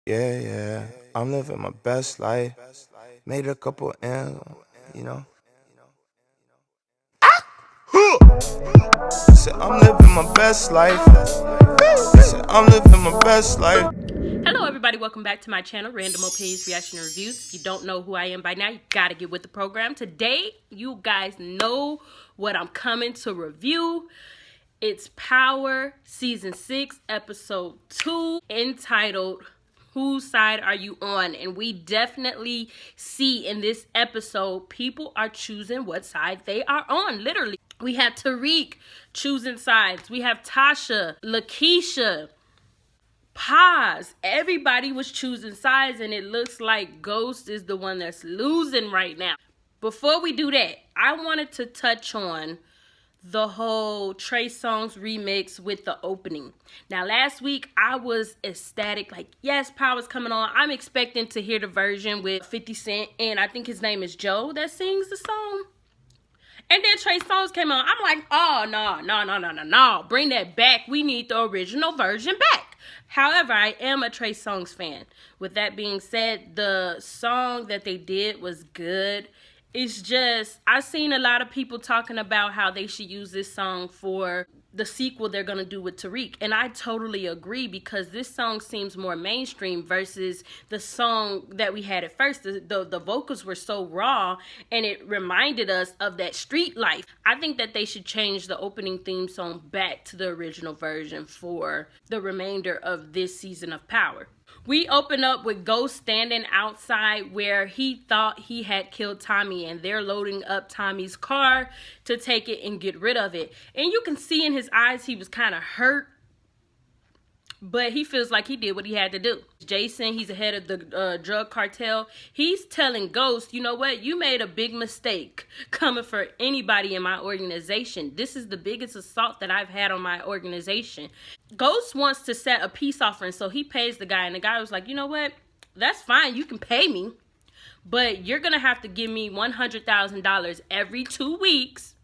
Yeah, yeah. I'm living my best life. Made a couple M's, you know. Said I'm living my best life. Said I'm living my best life. Hello everybody, welcome back to my channel, Random Opinions, Reaction, and Reviews. If you don't know who I am by now, you gotta get with the program. Today, you guys know what I'm coming to review. It's Power Season 6, Episode 2, entitled Whose Side Are You On? And we definitely see in this episode, people are choosing what side they are on, literally. We have Tariq choosing sides. We have Tasha, LaKeisha, Paz. Everybody was choosing sides, and it looks like Ghost is the one that's losing right now. Before we do that, I wanted to touch on the whole Trey Songz remix with the opening. Now, last week, I was ecstatic. Like, yes, Power's coming on. I'm expecting to hear the version with 50 Cent, and I think his name is Joe that sings the song. And then Trey Songz came on. I'm like, oh, no. Bring that back. We need the original version back. However, I am a Trey Songz fan. With that being said, the song that they did was good. It's just, I've seen a lot of people talking about how they should use this song for the sequel they're going to do with Tariq. And I totally agree, because this song seems more mainstream versus the song that we had at first. The vocals were so raw, and it reminded us of that street life. I think that they should change the opening theme song back to the original version for the remainder of this season of Power. We open up with Ghost standing outside where he thought he had killed Tommie, and they're loading up Tommie's car to take it and get rid of it. And you can see in his eyes he was kind of hurt, but he feels like he did what he had to do. Jason, he's the head of the drug cartel. He's telling Ghost, you know what? You made a big mistake coming for anybody in my organization. This is the biggest assault that I've had on my organization. Ghost wants to set a peace offering, so he pays the guy. And the guy was like, you know what? That's fine. You can pay me, but you're going to have to give me $100,000 every 2 weeks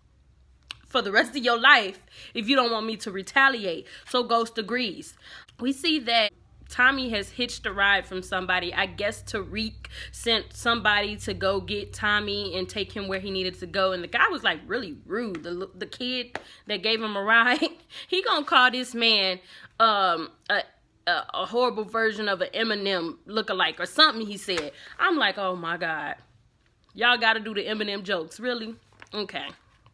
for the rest of your life if you don't want me to retaliate. So Ghost agrees. We see that Tommie has hitched a ride from somebody. I guess Tariq sent somebody to go get Tommie and take him where he needed to go. And the guy was like really rude. The kid that gave him a ride, he gonna call this man a horrible version of an Eminem lookalike or something, he said. I'm like, oh my God. Y'all gotta do the Eminem jokes, really? Okay.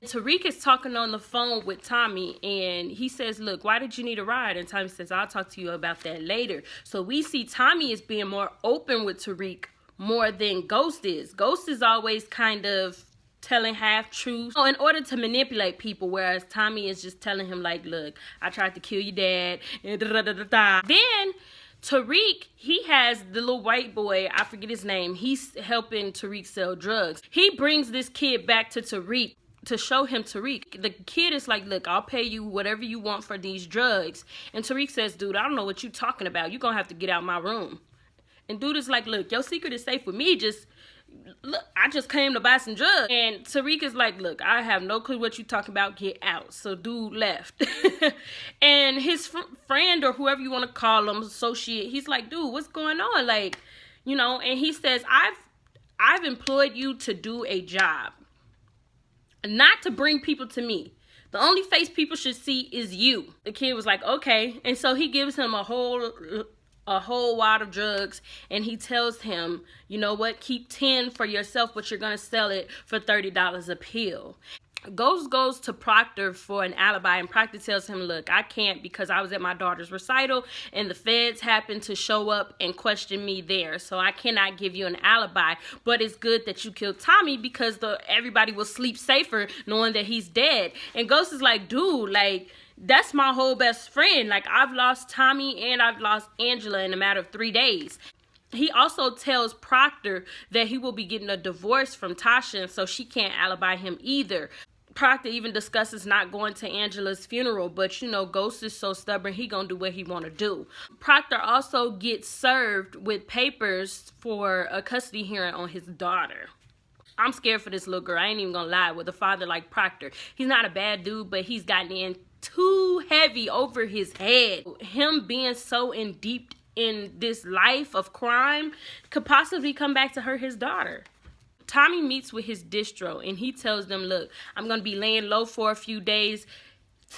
Tariq is talking on the phone with Tommie, and he says, look, why did you need a ride? And Tommie says, I'll talk to you about that later. So we see Tommie is being more open with Tariq more than Ghost is. Ghost is always kind of telling half-truths in order to manipulate people, whereas Tommie is just telling him, like, look, I tried to kill your dad, and Then Tariq, he has the little white boy, I forget his name. He's helping Tariq sell drugs. He brings this kid back to Tariq to show him Tariq. The kid is like, look, I'll pay you whatever you want for these drugs. And Tariq says, dude, I don't know what you're talking about. You're going to have to get out my room. And dude is like, look, your secret is safe with me. Just, look, I just came to buy some drugs. And Tariq is like, look, I have no clue what you're talking about. Get out. So dude left. And his friend, or whoever you want to call him, associate, he's like, dude, what's going on? Like, you know, and he says, I've employed you to do a job, not to bring people to me. The only face people should see is you. The kid was like, okay. And so he gives him a whole wad of drugs, and he tells him, you know what, keep 10 for yourself, but you're gonna sell it for $30 a pill. Ghost goes to Proctor for an alibi, and Proctor tells him, look, I can't because I was at my daughter's recital and the feds happened to show up and question me there, so I cannot give you an alibi. But it's good that you killed Tommie because everybody will sleep safer knowing that he's dead. And Ghost is like, dude, like, that's my whole best friend. Like, I've lost Tommie and I've lost Angela in a matter of 3 days. He also tells Proctor that he will be getting a divorce from Tasha, and so she can't alibi him either. Proctor even discusses not going to Angela's funeral, but you know, Ghost is so stubborn, he gonna do what he wanna do. Proctor also gets served with papers for a custody hearing on his daughter. I'm scared for this little girl, I ain't even gonna lie, with a father like Proctor. He's not a bad dude, but he's gotten in too heavy over his head. Him being so in deep in this life of crime could possibly come back to hurt his daughter. Tommie meets with his distro and he tells them, look, I'm going to be laying low for a few days.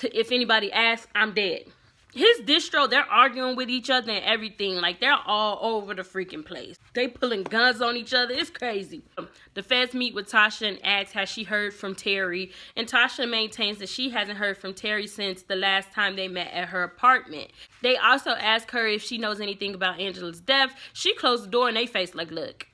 If anybody asks, I'm dead. His distro, they're arguing with each other and everything. Like, they're all over the freaking place. They pulling guns on each other. It's crazy. The feds meet with Tasha and ask, has she heard from Tariq? And Tasha maintains that she hasn't heard from Tariq since the last time they met at her apartment. They also ask her if she knows anything about Angela's death. She closed the door in their face like, look,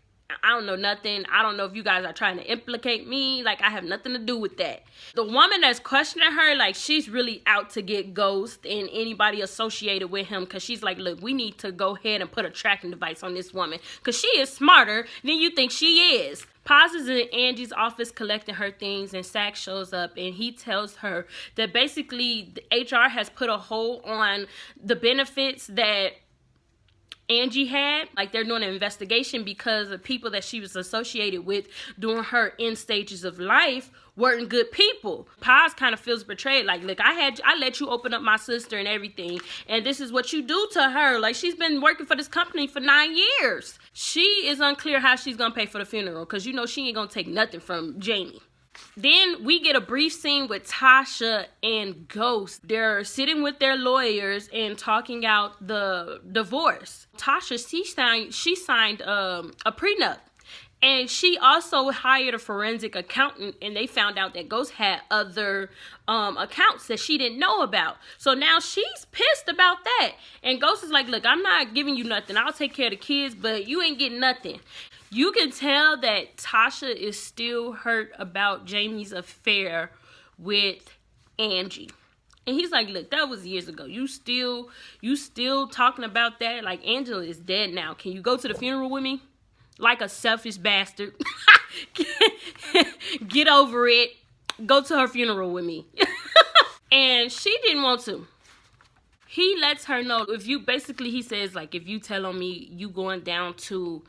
I don't know nothing. I don't know if you guys are trying to implicate me. Like, I have nothing to do with that. The woman that's questioning her, like, she's really out to get Ghost and anybody associated with him, because she's like, look, we need to go ahead and put a tracking device on this woman, because she is smarter than you think she is. Paz is in Angie's office collecting her things, and Sack shows up and he tells her that basically the HR has put a hold on the benefits that Angie had. Like, they're doing an investigation because the people that she was associated with during her end stages of life weren't good people. Paz kind of feels betrayed. Like, look, I let you open up my sister and everything, and this is what you do to her. Like, she's been working for this company for 9 years. She is unclear how she's gonna pay for the funeral, because you know she ain't gonna take nothing from Jamie. Then we get a brief scene with Tasha and Ghost. They're sitting with their lawyers and talking out the divorce. Tasha, she signed a prenup. And she also hired a forensic accountant, and they found out that Ghost had other accounts that she didn't know about. So now she's pissed about that. And Ghost is like, look, I'm not giving you nothing. I'll take care of the kids, but you ain't getting nothing. You can tell that Tasha is still hurt about Jamie's affair with Angie. And he's like, look, that was years ago. You still talking about that? Like, Angela is dead now. Can you go to the funeral with me? Like a selfish bastard. Get over it. Go to her funeral with me. And she didn't want to. He lets her know, he says, like, if you tell on me, you going to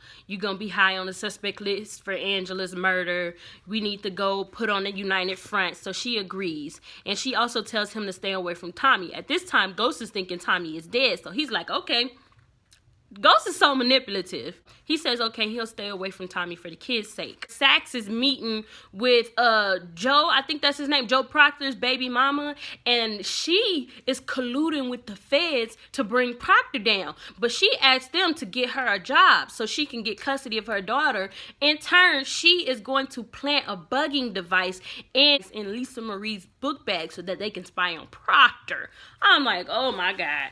be high on the suspect list for Angela's murder. We need to go put on a united front. So she agrees. And she also tells him to stay away from Tommie. At this time, Ghost is thinking Tommie is dead. So he's like, okay. Ghost is so manipulative. He says, okay, he'll stay away from Tommie for the kids' sake. Sax is meeting with Joe, I think that's his name, Joe Proctor's baby mama, and she is colluding with the feds to bring Proctor down. But she asked them to get her a job so she can get custody of her daughter. In turn, she is going to plant a bugging device in Lisa Marie's book bag so that they can spy on Proctor. I'm like, oh my God.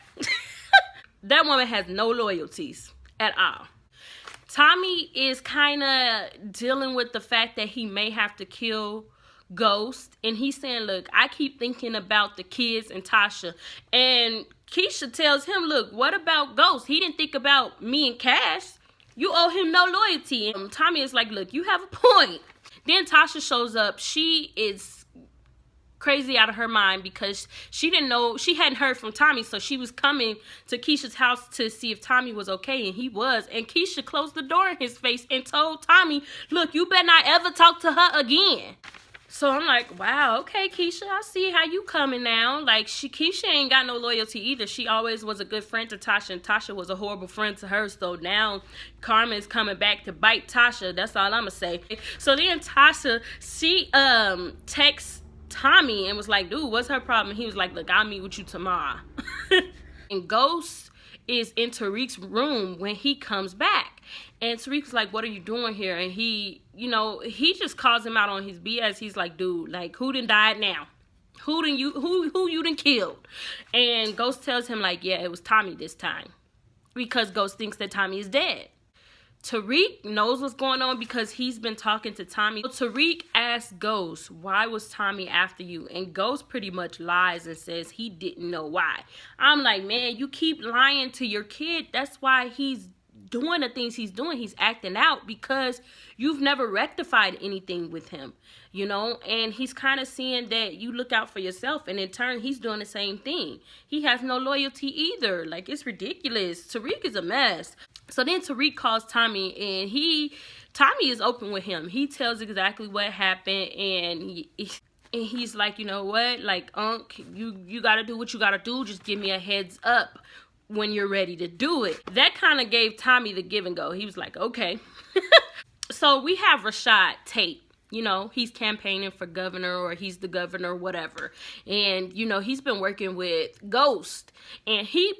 That woman has no loyalties at all. Tommie is kind of dealing with the fact that he may have to kill Ghost. And he's saying, look, I keep thinking about the kids and Tasha. And Keisha tells him, look, what about Ghost? He didn't think about me and Cash. You owe him no loyalty. And Tommie is like, look, you have a point. Then Tasha shows up. She is crazy out of her mind because she hadn't heard from Tommie, so she was coming to Keisha's house to see if Tommie was okay, and he was. And Keisha closed the door in his face and told Tommie, look, you better not ever talk to her again. So I'm like, wow, okay, Keisha, I see how you coming now. Like, Keisha ain't got no loyalty either. She always was a good friend to Tasha, and Tasha was a horrible friend to her. So now karma is coming back to bite Tasha. That's all I'm gonna say. So then Tasha, she texts Tommie and was like, dude, what's her problem? And he was like, look, I'll meet with you tomorrow. And Ghost is in Tariq's room when he comes back. And Tariq's like, what are you doing here? And he just calls him out on his BS. He's like, dude, like, who done died now? Who you done killed? And Ghost tells him, like, yeah, it was Tommie this time. Because Ghost thinks that Tommie is dead. Tariq knows what's going on because he's been talking to Tommie. So Tariq asks Ghost, why was Tommie after you? And Ghost pretty much lies and says he didn't know why. I'm like, man, you keep lying to your kid. That's why he's doing the things he's doing. He's acting out because you've never rectified anything with him, and he's kind of seeing that you look out for yourself, and in turn he's doing the same thing. He has no loyalty either. Like, it's ridiculous. Tariq is a mess. So then Tariq calls Tommie, and Tommie is open with him. He tells exactly what happened, and he's like, you know what, like, Unc, you gotta do what you gotta do. Just give me a heads up when you're ready to do it. That kind of gave Tommie the give and go. He was like, okay. So we have Rashad Tate. You know, he's campaigning for governor, or he's the governor, whatever. And, you know, he's been working with Ghost. And he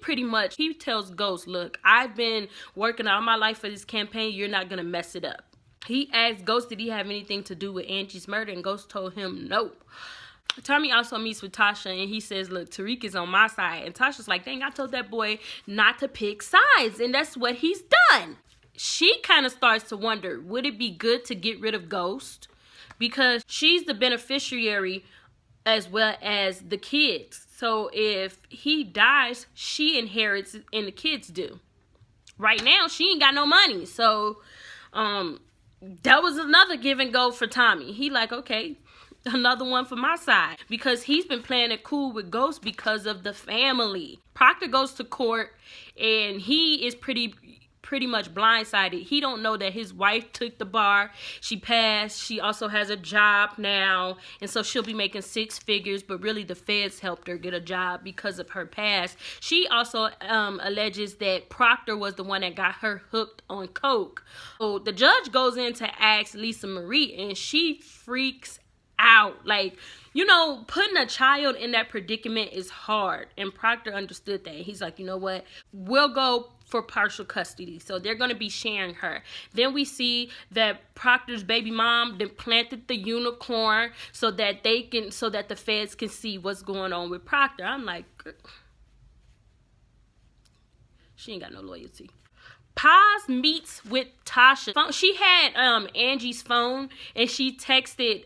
tells Ghost, look, I've been working all my life for this campaign. You're not going to mess it up. He asked Ghost, did he have anything to do with Angie's murder? And Ghost told him no. Tommie also meets with Tasha, and he says, look, Tariq is on my side. And Tasha's like, dang, I told that boy not to pick sides. And that's what he's done. She kind of starts to wonder, would it be good to get rid of Ghost? Because she's the beneficiary as well as the kids. So if he dies, she inherits and the kids do. Right now, she ain't got no money. So that was another give and go for Tommie. He like, okay, another one for my side. Because he's been playing it cool with Ghost because of the family. Proctor goes to court, and he is pretty much blindsided. He don't know that his wife took the bar. She passed. She also has a job now, and so she'll be making 6 figures, but really the feds helped her get a job because of her past. She also alleges that Proctor was the one that got her hooked on coke. So the judge goes in to ask Lisa Marie, and she freaks out. Like, you know, putting a child in that predicament is hard, and Proctor understood that. He's like, you know what, we'll go for partial custody. So they're going to be sharing her. Then we see that Proctor's baby mom then planted the unicorn so that the feds can see what's going on with Proctor. I'm like, she ain't got no loyalty. Paz meets with Tasha. She had Angie's phone, and she texted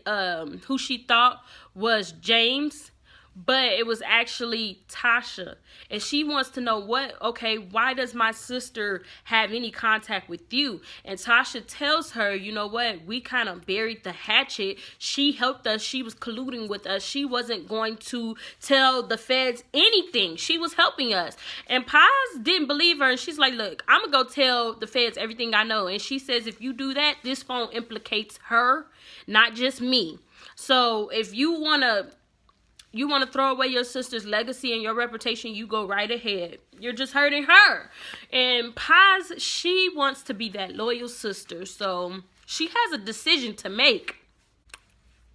who she thought was James, but it was actually Tasha. And she wants to know why does my sister have any contact with you? And Tasha tells her, you know what, we kind of buried the hatchet. She helped us. She was colluding with us. She wasn't going to tell the feds anything. She was helping us. And Paz didn't believe her. And she's like, look, I'm going to go tell the feds everything I know. And she says, if you do that, this phone implicates her, not just me. So if you want to throw away your sister's legacy and your reputation, you go right ahead. You're just hurting her. And Paz, she wants to be that loyal sister. So she has a decision to make.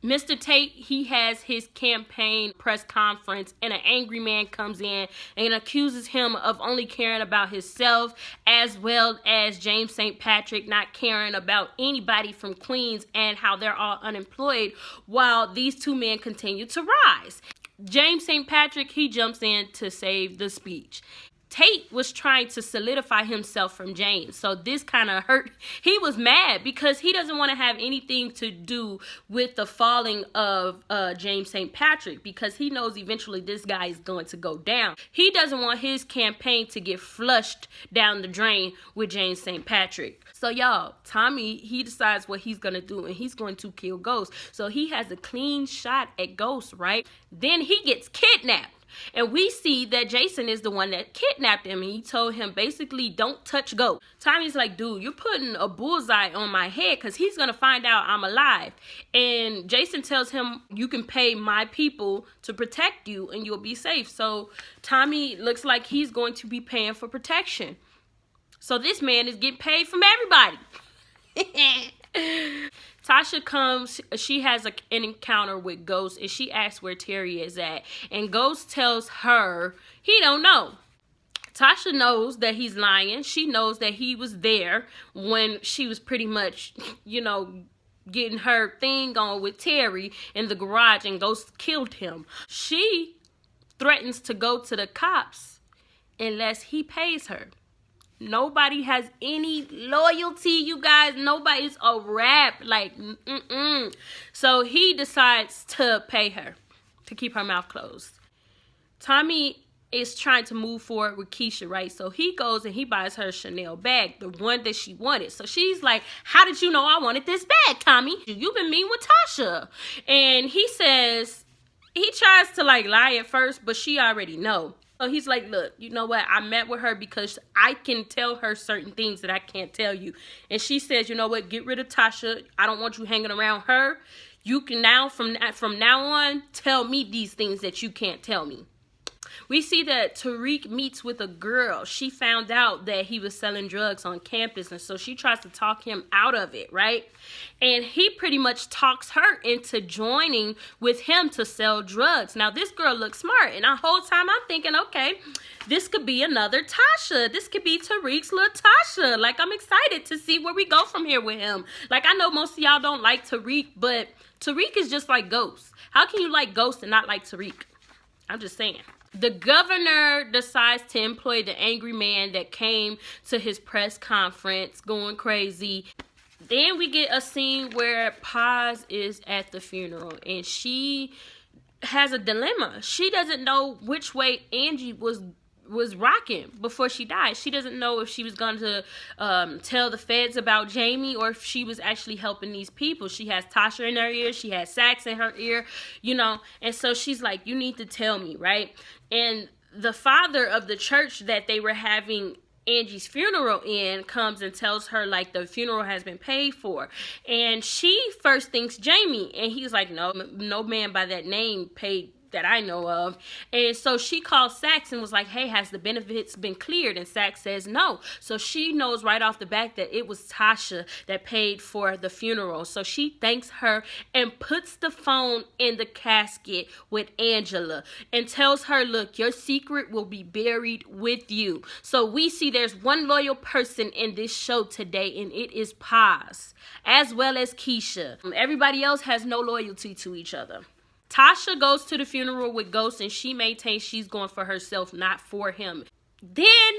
Mr. Tate, he has his campaign press conference, and an angry man comes in and accuses him of only caring about himself, as well as James St. Patrick not caring about anybody from Queens and how they're all unemployed, while these two men continue to rise. James St. Patrick, he jumps in to save the speech. Tate was trying to solidify himself from James. So this kind of hurt. He was mad because he doesn't want to have anything to do with the falling of James St. Patrick, because he knows eventually this guy is going to go down. He doesn't want his campaign to get flushed down the drain with James St. Patrick. So y'all, Tommie, he decides what he's going to do, and he's going to kill Ghost. So he has a clean shot at Ghost, right? Then he gets kidnapped. And we see that Jason is the one that kidnapped him, and he told him basically, don't touch Ghost. Tommie's like, dude, you're putting a bullseye on my head because he's going to find out I'm alive. And Jason tells him, you can pay my people to protect you and you'll be safe. So Tommie looks like he's going to be paying for protection. So this man is getting paid from everybody. Tasha comes, she has an encounter with Ghost, and she asks where Terry is at. And Ghost tells her he don't know. Tasha knows that he's lying. She knows that he was there when she was pretty much, you know, getting her thing on with Terry in the garage, and Ghost killed him. She threatens to go to the cops unless he pays her. Nobody has any loyalty, you guys. Nobody's a rap. Like, So he decides to pay her to keep her mouth closed. Tommie is trying to move forward with Keisha, right? So he goes and he buys her a Chanel bag, the one that she wanted. So she's like, how did you know I wanted this bag, Tommie? You've been mean with Tasha. And he says, he tries to like lie at first, but she already know. So he's like, look, you know what? I met with her because I can tell her certain things that I can't tell you. And she says, you know what? Get rid of Tasha. I don't want you hanging around her. You can now, from now on, tell me these things that you can't tell me. We see that Tariq meets with a girl. She found out that he was selling drugs on campus, and so she tries to talk him out of it, right? And he pretty much talks her into joining with him to sell drugs. Now, this girl looks smart, and the whole time I'm thinking, okay, this could be another Tasha. This could be Tariq's little Tasha. Like, I'm excited to see where we go from here with him. Like, I know most of y'all don't like Tariq, but Tariq is just like Ghost. How can you like Ghost and not like Tariq? I'm just saying. The governor decides to employ the angry man that came to his press conference going crazy. Then we get a scene where Paz is at the funeral and she has a dilemma. She doesn't know which way Angie was rocking before she died. She doesn't know if she was going to tell the feds about Jamie or if she was actually helping these people. She has Tasha in her ear. She has Sax in her ear, you know. And so she's like, you need to tell me, right? And the father of the church that they were having Angie's funeral in comes and tells her like the funeral has been paid for, and she first thinks Jamie, and he's like, no man by that name paid that I know of. And so she calls Sax and was like, hey, has the benefits been cleared? And Sax says no. So she knows right off the bat that it was Tasha that paid for the funeral. So she thanks her and puts the phone in the casket with Angela and tells her, look, your secret will be buried with you. So we see there's one loyal person in this show today, and it is Paz, as well as Keisha. Everybody else has no loyalty to each other. Tasha goes to the funeral with Ghost, and she maintains she's going for herself, not for him. Then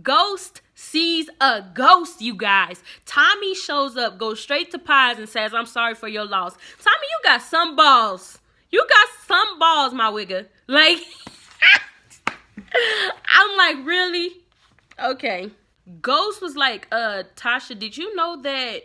Ghost sees a ghost, you guys. Tommie shows up, goes straight to Paz and says, I'm sorry for your loss. Tommie, you got some balls. You got some balls, my wigger. Like, I'm like, really? Okay. Ghost was like, Tasha, did you know that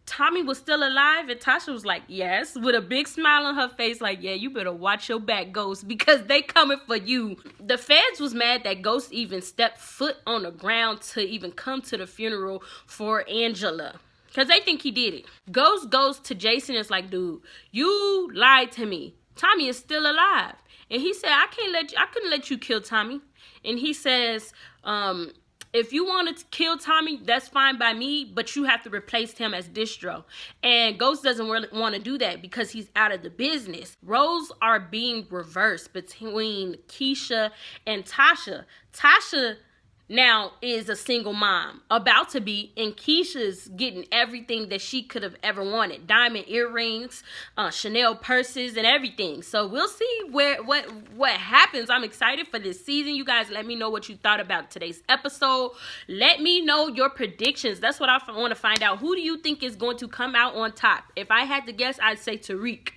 Tommie was still alive? And Tasha was like, yes, with a big smile on her face, like, yeah, you better watch your back, Ghost, because they coming for you. The feds was mad that Ghost even stepped foot on the ground to even come to the funeral for Angela, because they think he did it. Ghost goes to Jason and is like, dude, you lied to me. Tommie is still alive. And he said, I couldn't let you kill Tommie. And he says, if you want to kill Tommie, that's fine by me, but you have to replace him as Distro. And Ghost doesn't really want to do that because he's out of the business. Roles are being reversed between Keisha and Tasha. Tasha now is a single mom, about to be, and Keisha's getting everything that she could have ever wanted. Diamond earrings, Chanel purses, and everything. So we'll see what happens. I'm excited for this season. You guys let me know what you thought about today's episode. Let me know your predictions. That's what I want to find out. Who do you think is going to come out on top? If I had to guess, I'd say Tariq.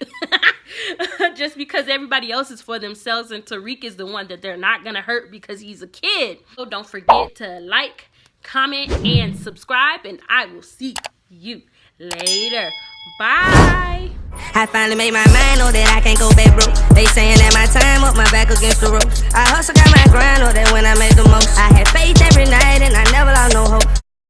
Just because everybody else is for themselves, and Tariq is the one that they're not going to hurt because he's a kid. So don't forget to like, comment, and subscribe, and I will see you later. Bye. I finally made my mind, know that I can't go back broke. They saying that my time up, my back against the rope. I hustle, got my grind, know that when I make